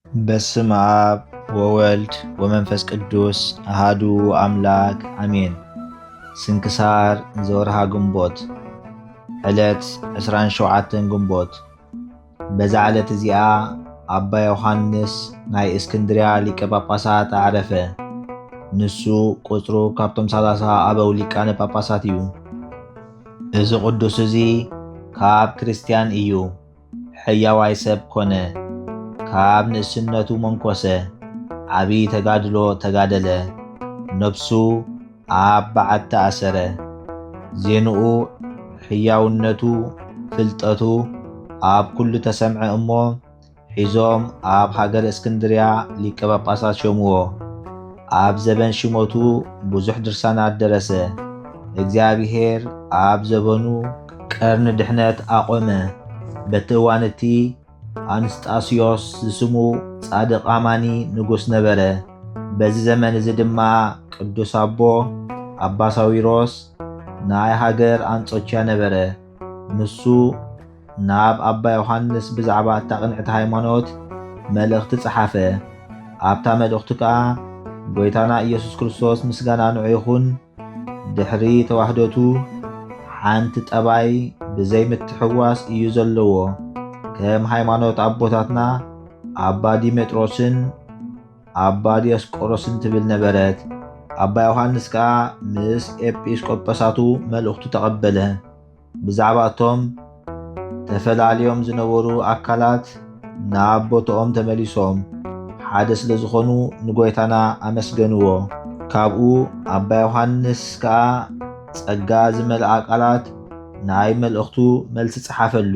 በስመ አብ ወወልድ ወመንፈስ ቅዱስ አሃዱ አምላክ አሜን። ስንክሳር ዘወርሃ ግንቦት ዕለት 27 ግንቦት። በዛ ዕለት እዚኣ አባ ዮሐንስ ናይ እስክንድርያ ሊቀ ጳጳሳት አዕረፈ። ንሱ ቁጥሩ ካብቶም 30 አበው ሊቃነ ጳጳሳት እዩ። እዚ ቅዱስ እዚ ካብ ክርስቲያን እዩ። ሕያዋይ ሰብ ኮነ። ካብ ንእስነቱ መንኮሰ። ዓብይ ተጋድሎ ተጋደለ። ነፍሱ ኣብ በዓቲ ኣሰረ። ዜንኡ ሕያውነቱ ፍልጠቱ ኣብ ኩሉ ተሰምዐ እሞ ሒዞም ኣብ ሃገር እስክንድርያ ሊቀ ጳጳሳት ሾምዎ። ኣብ ዘበን ሽሞቱ ብዙሕ ድርሳናት ደረሰ። እግዚአብሔር ኣብ ዘበኑ ቀርኒ ድሕነት ኣቆመ። በቲ እዋን እቲ አንስጣስዮስ ዝስሙ ጻድቕ አማኒ ንጉስ ነበረ። በዚ ዘመን እዚ ድማ ቅዱስ አባ ሳዊሮስ ናይ ሃገር አንጾኪያ ነበረ። ንሱ ናብ አባ ዮሐንስ ብዛዕባ እታ ቅንዕቲ ሃይማኖት መልእኽቲ ጸሓፈ። ኣብታ መልእኽቱ ከዓ ጎይታና ኢየሱስ ክርስቶስ ምስጋና ንዑ ይኹን ድሕሪ ተዋህዶቱ ሓንቲ ጠባይ ብዘይ ምትሕዋስ እዩ ዘለዎ። ከም ሃይማኖት አቦታትና አባ ዲሜጥሮስን አባ ዲዮስቆሮስን ትብል ነበረት። አባ ዮሐንስ ከዓ ምስ ኤጲስቆጶሳቱ መልእኽቱ ተቐበለ። ብዛዕባ እቶም ተፈላልዮም ዝነበሩ አካላት ናብ ቦትኦም ተመሊሶም ሓደ ስለ ዝኾኑ ንጎይታና አመስገንዎ። ካብኡ አባ ዮሐንስ ከዓ ጸጋ ዝመልአ ቃላት ናይ መልእኽቱ መልሲ ጸሓፈሉ።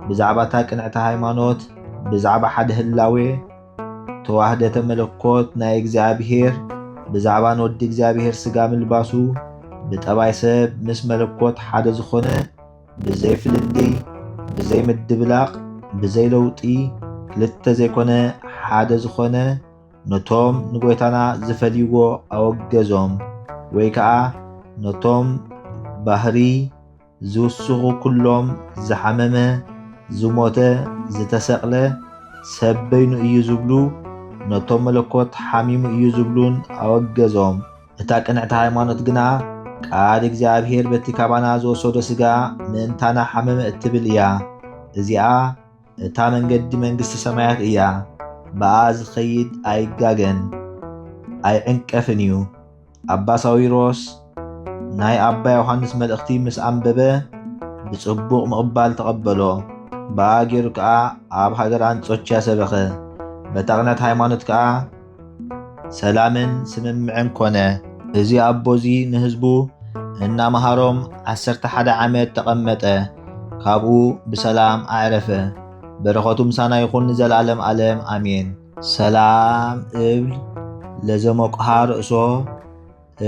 ብዛዕባ እታ ቅንዕቲ ሃይማኖት፣ ብዛዕባ ሓደ ህላዌ ተዋህደተ መለኮት ናይ እግዚአብሔር፣ ብዛዕባ ንወዲ እግዚአብሔር ስጋ ምልባሱ ብጠባይ ሰብ ምስ መለኮት ሓደ ዝኾነ ብዘይ ፍልልይ፣ ብዘይ ምድብላቕ፣ ብዘይ ለውጢ ክልተ ዘይኮነ ሓደ ዝኾነ ነቶም ንጎይታና ዝፈልይዎ ኣወገዞም። ወይ ከዓ ነቶም ባህሪ ዝውስኹ ኩሎም ዝሓመመ ዝሞተ ዝተሰቕለ ሰብ በይኑ እዩ ዝብሉ ነቶም መለኮት ሓሚሙ እዩ ዝብሉን ኣወገዞም። እታ ቅንዕቲ ሃይማኖት ግና ቃል እግዚአብሔር በቲ ካባና ዝወሰዶ ስጋ ምእንታና ሓመመ እትብል እያ። እዚኣ እታ መንገዲ መንግሥቲ ሰማያት እያ። ብኣ ዝኸይድ ኣይጋገን ኣይዕንቀፍን እዩ። አባ ሳዊሮስ ናይ አባ ዮሐንስ መልእኽቲ ምስ አንበበ ብጽቡቕ ምቕባል ተቐበሎ። ብኣ ገይሩ ከዓ ኣብ ሃገር አንጾኪያ ሰበኸ። በታ ቅንዕቲ ሃይማኖት ከዓ ሰላምን ስምምዕን ኮነ። እዚ ኣቦዚ ንህዝቡ እናመሃሮም 11 ዓመት ተቐመጠ። ካብኡ ብሰላም ኣዕረፈ። በረኸቱ ምሳና ይኹን ንዘለዓለም ዓለም አሜን። ሰላም እብል ለዘመቁሃ ርእሶ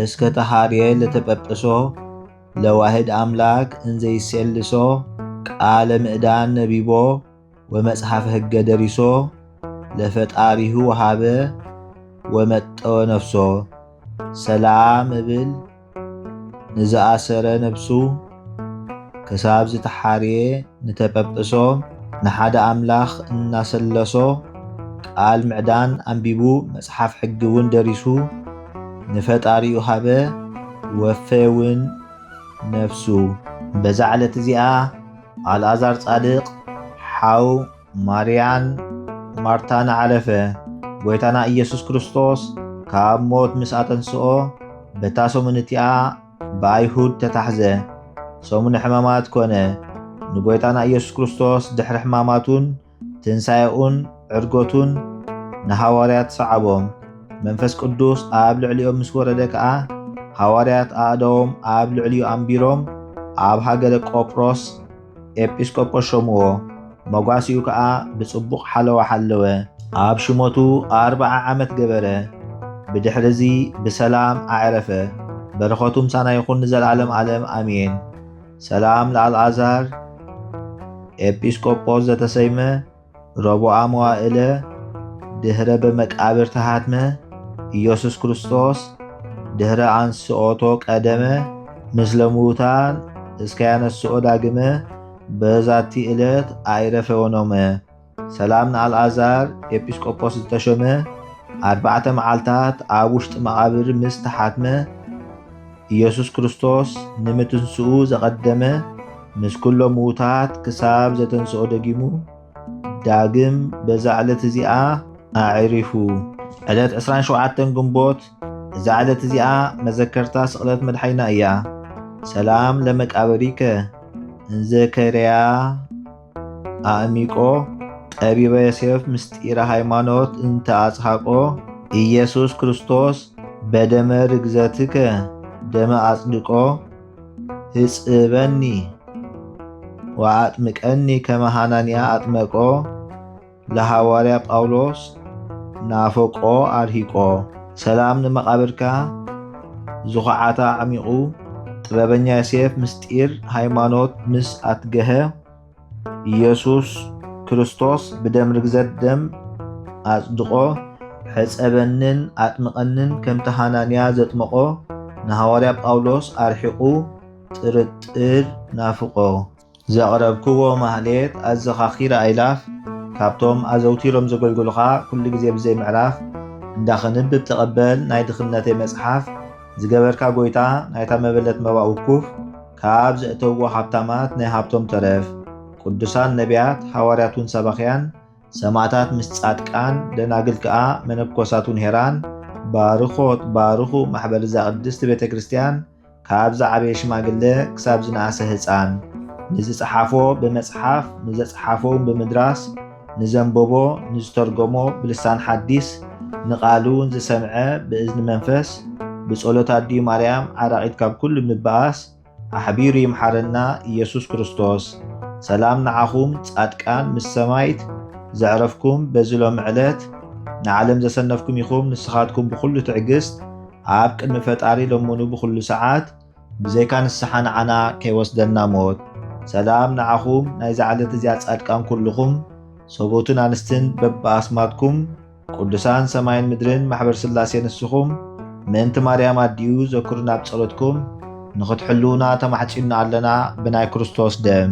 እስከ ተሃርየ ለተጰጵሶ ለዋህድ አምላክ እንዘይሴልሶ ቃለ ምዕዳን ነቢቦ ወመጽሐፈ ሕገ ደሪሶ ለፈጣሪሁ ወሃበ ወመጠወ ነፍሶ። ሰላም እብል ንዝኣሰረ ነብሱ ክሳብ ዝተሓርየ ንተጰጵሶ ንሓደ አምላኽ እናሰለሶ ቃል ምዕዳን አንቢቡ መጽሓፍ ሕጊ እውን ደሪሱ ንፈጣሪኡ ሃበ ወፈየውን ነፍሱ። በዛ ዕለት እዚኣ አልዓዛር ጻድቕ ሓው ማርያን ማርታን ዓረፈ። ጎይታና ኢየሱስ ክርስቶስ ካብ ሞት ምስ ኣተንስኦ በታ ሰሙን እቲኣ ብኣይሁድ ተታሕዘ። ሰሙን ሕማማት ኮነ። ንጎይታና ኢየሱስ ክርስቶስ ድሕሪ ሕማማቱን ትንሣኤኡን ዕርጎቱን ንሃዋርያት ሰዓቦም። መንፈስ ቅዱስ ኣብ ልዕሊኦም ምስ ወረደ ከዓ ሃዋርያት ኣእዳዎም ኣብ ልዕሊኡ ኣንቢሮም ኣብ ሃገረ ቆጵሮስ ኤጲስቆጶስ ሾምዎ። መጓሲኡ ከዓ ብጽቡቕ ሓለወ ሓለወ። ኣብ ሽሞቱ 40 ዓመት ገበረ። ብድሕሪ እዚ ብሰላም ኣዕረፈ። በረኸቱ ምሳና ይኹን ንዘለዓለም ዓለም አሜን። ሰላም ለአልዓዛር ኤጲስቆጶስ ዘተሰይመ ረቡዓ መዋእለ ድህረ በመቃብር ተሃትመ ኢየሱስ ክርስቶስ ድህረ አንስኦቶ ቀደመ ምስለ ሙታን እስከ ያነስኦ ዳግመ በዛቲ ዕለት አይረፈ ወኖመ። ሰላም ንኣልዓዛር ኤጲስቆጶስ ዝተሾመ 4 መዓልታት ኣብ ውሽጢ መቓብር ምስ ተሓትመ ኢየሱስ ክርስቶስ ንምትንስኡ ዘቐደመ ምስ ኩሎም ምዉታት ክሳብ ዘተንስኦ ደጊሙ ዳግም በዛ ዕለት እዚኣ ኣዕሪፉ። ዕለት 27 ግንቦት እዛ ዕለት እዚኣ መዘከርታ ስቕለት መድሓይና እያ። ሰላም ለመቃብሪከ እንዘከርያ ኣእሚቆ ጠቢበ ዮሴፍ ምስጢረ ሃይማኖት እንተ ኣጽሓቆ ኢየሱስ ክርስቶስ በደመ ርግዘትከ ደመ ኣጽድቆ ህጽበኒ ወኣጥምቀኒ ከመ ሃናንያ ኣጥመቆ ለሐዋርያ ጳውሎስ ናፈቆ ኣርሂቆ። ሰላም ንመቓብርካ ዝኹዓታ ዓሚቑ ጥበበኛ ዮሴፍ ምስጢር ሃይማኖት ምስ ኣትገሀ ኢየሱስ ክርስቶስ ብደም ርግዘት ደም ኣጽድቆ ሕጸበንን ኣጥምቐንን ከምቲ ሃናንያ ዘጥመቆ ንሐዋርያ ጳውሎስ ኣርሒቑ ጥርጥር ናፍቆ። ዘቕረብክዎ ማህሌት ኣዘኻኺረ ኣይላፍ ካብቶም ኣዘውቲሮም ዘገልግሉኻ ኩሉ ግዜ ብዘይ ምዕራፍ እንዳኸንብብ ተቐበል ናይ ድኽነተይ መጽሓፍ ዝገበርካ ጎይታ ናይታ መበለት መባእ ውኩፍ ካብ ዘእተውዎ ሃብታማት ናይ ሃብቶም ተረፍ ቅዱሳን ነቢያት ሐዋርያቱን ሰባኽያን ሰማዕታት ምስ ጻድቃን ደናግል ከዓ መነኮሳቱን ሄራን ባርኾት ባርኹ ማሕበር እዛ ቅድስቲ ቤተ ክርስቲያን ካብ ዝዓበየ ሽማግለ ክሳብ ዝነኣሰ ህፃን ንዝፀሓፎ ብመጽሓፍ ንዘፀሓፎውን ብምድራስ ንዘንበቦ ንዝተርጎሞ ብልሳን ሓዲስ ንቓሉ ዝሰምዐ ብእዝኒ መንፈስ ብጸሎት ኣዲዩ ማርያም ዓራቒት ካብ ኩሉ ምባኣስ ኣሕቢሩ ይምሓረና ኢየሱስ ክርስቶስ። ሰላም ንዓኹም ጻድቃን ምስ ሰማይት ዘዕረፍኩም በዝሎም ዕለት ንዓለም ዘሰነፍኩም ኢኹም ንስኻትኩም ብኩሉ ትዕግስት ኣብ ቅድሚ ፈጣሪ ለሙኑ ብኩሉ ሰዓት ብዘይካ ንስሓ ንዓና ከይወስደና ሞት። ሰላም ንዓኹም ናይ ዝዓለት እዚኣ ጻድቃን ኩልኹም ሰቦትን ኣንስትን በብኣስማትኩም ቅዱሳን ሰማይን ምድርን ማሕበር ስላሴ ንስኹም ምእንቲ ማርያም ኣድዩ ዘክሩና ብጸሎትኩም ንኽትሕልውና ተማሕጺና ኣለና ብናይ ክርስቶስ ደም።